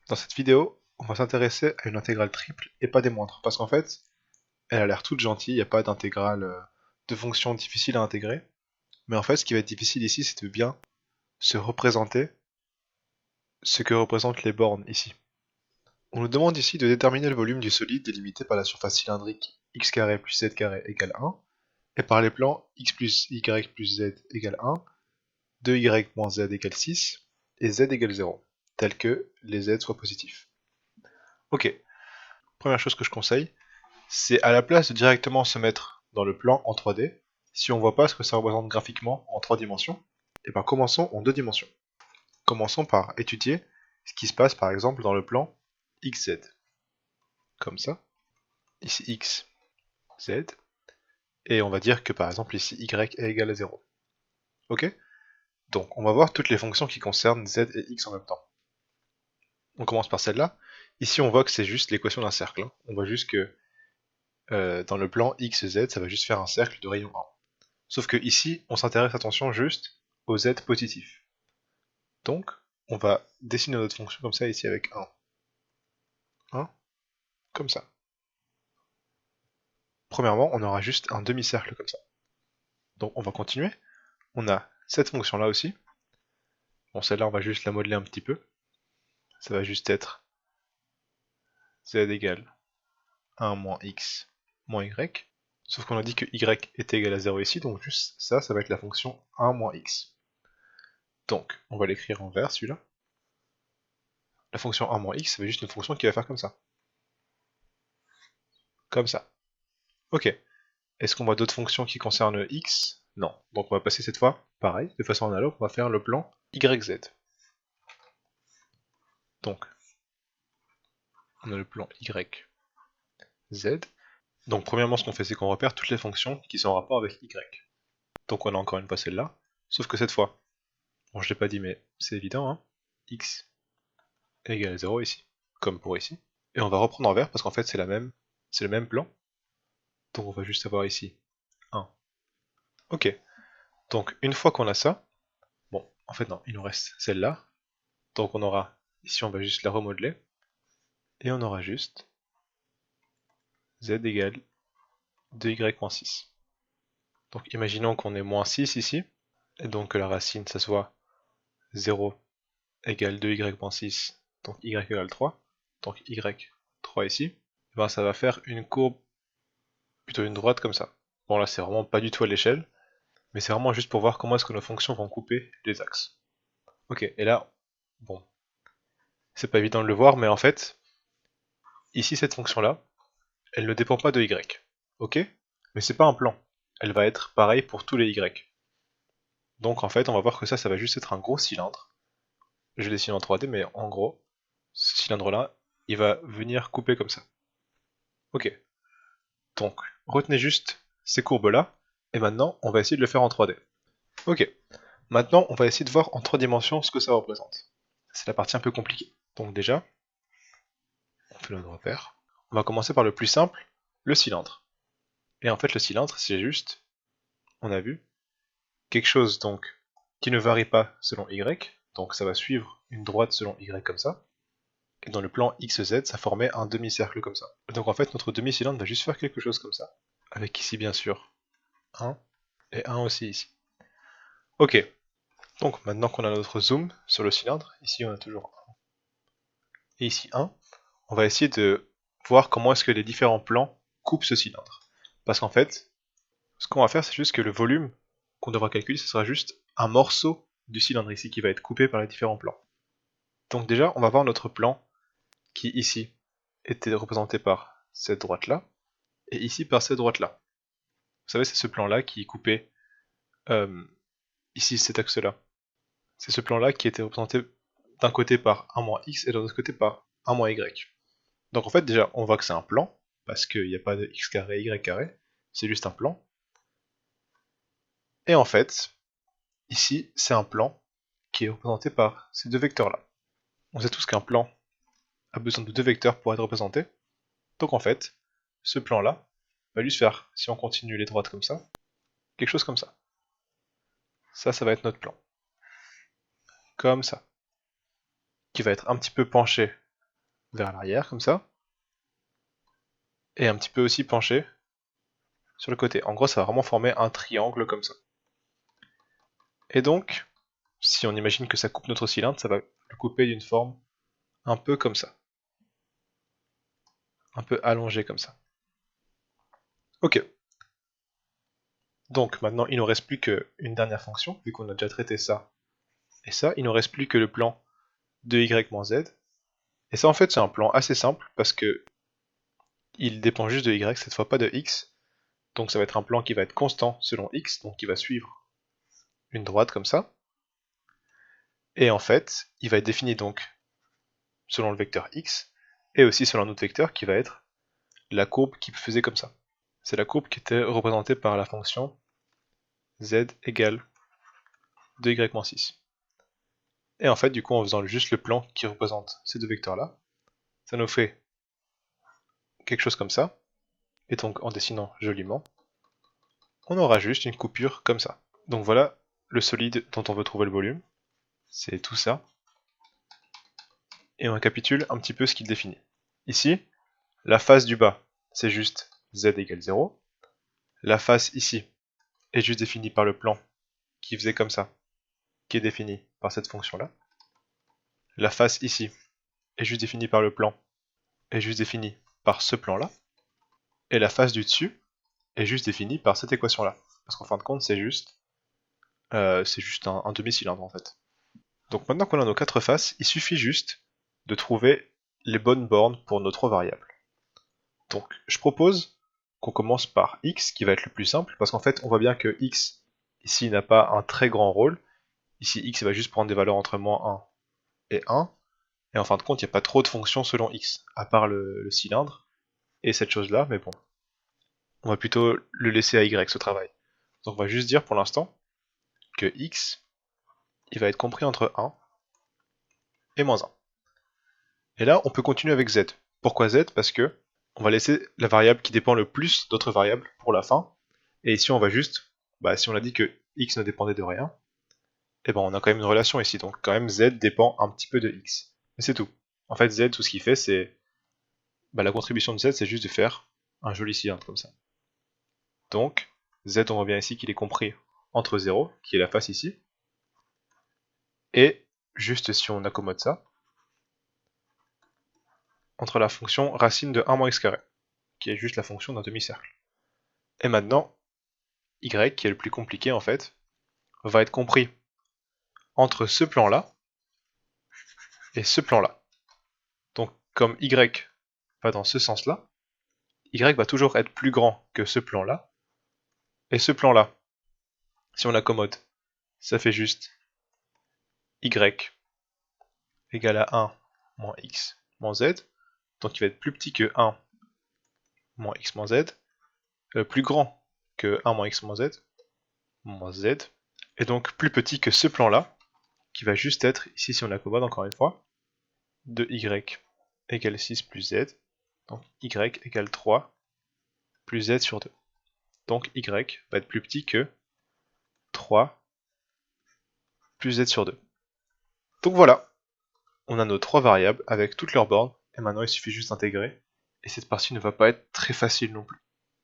Dans cette vidéo, on va s'intéresser à une intégrale triple et pas des moindres, parce qu'en fait, elle a l'air toute gentille, il n'y a pas d'intégrale de fonction difficile à intégrer, mais en fait, ce qui va être difficile ici, c'est de bien se représenter ce que représentent les bornes ici. On nous demande ici de déterminer le volume du solide délimité par la surface cylindrique x carré plus z carré égale 1, et par les plans x plus y plus z égale 1, 2y moins z égale 6, et z égale 0, tel que les z soient positifs. Ok, première chose que je conseille, c'est à la place de directement se mettre dans le plan en 3D, si on voit pas ce que ça représente graphiquement en 3 dimensions, et bien commençons en 2 dimensions. Commençons par étudier ce qui se passe par exemple dans le plan XZ. Comme ça. Ici X, Z. Et on va dire que par exemple ici Y est égal à 0. Ok? Donc on va voir toutes les fonctions qui concernent Z et X en même temps. On commence par celle-là. Ici on voit que c'est juste l'équation d'un cercle. On voit juste que dans le plan XZ, ça va juste faire un cercle de rayon 1. Sauf que ici, on s'intéresse, attention, juste au Z positif. Donc, on va dessiner notre fonction comme ça ici avec 1. 1, comme ça. Premièrement, on aura juste un demi-cercle comme ça. Donc on va continuer. On a cette fonction-là aussi. Bon, celle-là, on va juste la modeler un petit peu. Ça va juste être Z égale 1 moins X moins Y. Sauf qu'on a dit que Y était égal à 0 ici, donc juste ça, ça va être la fonction 1 moins X. Donc, on va l'écrire en vert, celui-là. La fonction 1 moins X, c'est juste une fonction qui va faire comme ça. Comme ça. Ok. Est-ce qu'on voit d'autres fonctions qui concernent X? Non. Donc on va passer cette fois, pareil, de façon analogue, on va faire le plan YZ. Donc, on a le plan YZ. Donc premièrement, ce qu'on fait, c'est qu'on repère toutes les fonctions qui sont en rapport avec Y. Donc on a encore une fois celle-là, sauf que cette fois, bon je l'ai pas dit mais c'est évident, hein, X est égal à 0 ici, comme pour ici. Et on va reprendre en vert parce qu'en fait c'est le même plan. Donc on va juste avoir ici 1. Ok, donc une fois qu'on a ça, bon, en fait non, il nous reste celle-là. Donc on aura, ici on va juste la remodeler, et on aura juste z égale 2y moins 6. Donc imaginons qu'on ait moins 6 ici, et donc que la racine ça soit 0 égale 2y moins 6, donc y égale 3, donc y 3 ici, et ben ça va faire une courbe, plutôt une droite comme ça. Bon là c'est vraiment pas du tout à l'échelle, mais c'est vraiment juste pour voir comment est-ce que nos fonctions vont couper les axes. Ok, et là, bon, c'est pas évident de le voir, mais en fait, ici cette fonction-là, elle ne dépend pas de y. Ok? Mais c'est pas un plan. Elle va être pareille pour tous les y. Donc en fait, on va voir que ça va juste être un gros cylindre. Je le dessine en 3D, mais en gros, ce cylindre-là, il va venir couper comme ça. Ok. Donc, retenez juste ces courbes-là, et maintenant, on va essayer de le faire en 3D. Ok. Maintenant, on va essayer de voir en 3 dimensions ce que ça représente. C'est la partie un peu compliquée. Donc déjà, on fait notre repère. On va commencer par le plus simple, le cylindre. Et en fait, le cylindre, c'est juste, on a vu, quelque chose donc qui ne varie pas selon y, donc ça va suivre une droite selon y comme ça, et dans le plan XZ, ça formait un demi-cercle comme ça. Donc en fait, notre demi-cylindre va juste faire quelque chose comme ça, avec ici bien sûr 1, et 1 aussi ici. Ok, donc maintenant qu'on a notre zoom sur le cylindre, ici on a toujours 1, et ici 1, on va essayer de voir comment est-ce que les différents plans coupent ce cylindre. Parce qu'en fait, ce qu'on va faire, c'est juste que le volume qu'on devra calculer, ce sera juste un morceau du cylindre ici qui va être coupé par les différents plans. Donc déjà, on va voir notre plan qui ici était représenté par cette droite-là, et ici par cette droite-là. Vous savez, c'est ce plan-là qui est coupé ici cet axe-là. C'est ce plan-là qui était représenté d'un côté par 1 moins x et de l'autre côté par 1 moins y. Donc en fait déjà, on voit que c'est un plan, parce qu'il n'y a pas de x carré, y carré, c'est juste un plan. Et en fait, ici, c'est un plan qui est représenté par ces deux vecteurs-là. On sait tous qu'un plan a besoin de deux vecteurs pour être représenté. Donc en fait, ce plan-là va juste faire, si on continue les droites comme ça, quelque chose comme ça. Ça va être notre plan. Comme ça. Qui va être un petit peu penché vers l'arrière, comme ça. Et un petit peu aussi penché sur le côté. En gros, ça va vraiment former un triangle comme ça. Et donc, si on imagine que ça coupe notre cylindre, ça va le couper d'une forme un peu comme ça. Un peu allongé comme ça. Ok. Donc maintenant, il ne nous reste plus qu'une dernière fonction, vu qu'on a déjà traité ça et ça. Il ne nous reste plus que le plan de y moins z. Et ça, en fait, c'est un plan assez simple, parce que il dépend juste de y, cette fois pas de x. Donc ça va être un plan qui va être constant selon x, donc qui va suivre une droite comme ça. Et en fait, il va être défini donc selon le vecteur x, et aussi selon un autre vecteur qui va être la courbe qui faisait comme ça. C'est la courbe qui était représentée par la fonction z égale 2y-6. Et en fait, du coup, en faisant juste le plan qui représente ces deux vecteurs-là, ça nous fait quelque chose comme ça. Et donc, en dessinant joliment, on aura juste une coupure comme ça. Donc voilà le solide dont on veut trouver le volume. C'est tout ça. Et on récapitule un petit peu ce qu'il définit. Ici, la face du bas, c'est juste z égale 0. La face ici est juste définie par le plan qui faisait comme ça, qui est défini par cette fonction-là. La face ici est juste définie par le plan, est juste définie par ce plan-là. Et la face du dessus est juste définie par cette équation-là. Parce qu'en fin de compte, c'est juste un demi-cylindre en fait. Donc maintenant qu'on a nos quatre faces, il suffit juste de trouver les bonnes bornes pour nos trois variables. Donc je propose qu'on commence par x, qui va être le plus simple, parce qu'en fait on voit bien que x ici n'a pas un très grand rôle. Ici x va juste prendre des valeurs entre -1 et 1, et en fin de compte il n'y a pas trop de fonctions selon x, à part le cylindre et cette chose-là, mais bon. On va plutôt le laisser à y ce travail. Donc on va juste dire pour l'instant que x, il va être compris entre 1 et -1. Et là, on peut continuer avec z. Pourquoi z? Parce que on va laisser la variable qui dépend le plus d'autres variables pour la fin. Et ici, on va juste, si on a dit que x ne dépendait de rien, et ben on a quand même une relation ici. Donc quand même, z dépend un petit peu de x. Mais c'est tout. En fait, z, tout ce qu'il fait, c'est... la contribution de z, c'est juste de faire un joli cylindre comme ça. Donc, z, on voit bien ici qu'il est compris entre 0, qui est la face ici, et juste si on accommode ça, entre la fonction racine de 1 moins x carré, qui est juste la fonction d'un demi-cercle. Et maintenant, y, qui est le plus compliqué en fait, va être compris entre ce plan-là et ce plan-là. Donc comme y va dans ce sens-là, y va toujours être plus grand que ce plan-là, et ce plan-là, si on l'accommode, ça fait juste y égale à 1 moins x moins z, donc il va être plus petit que 1 moins x moins z, plus grand que 1 moins x moins z, et donc plus petit que ce plan-là, qui va juste être, ici si on l'accommode encore une fois, de y égale 6 plus z, donc y égale 3 plus z sur 2. Donc y va être plus petit que 3 plus z sur 2. Donc voilà, on a nos trois variables avec toutes leurs bornes, et maintenant il suffit juste d'intégrer, et cette partie ne va pas être très facile non plus.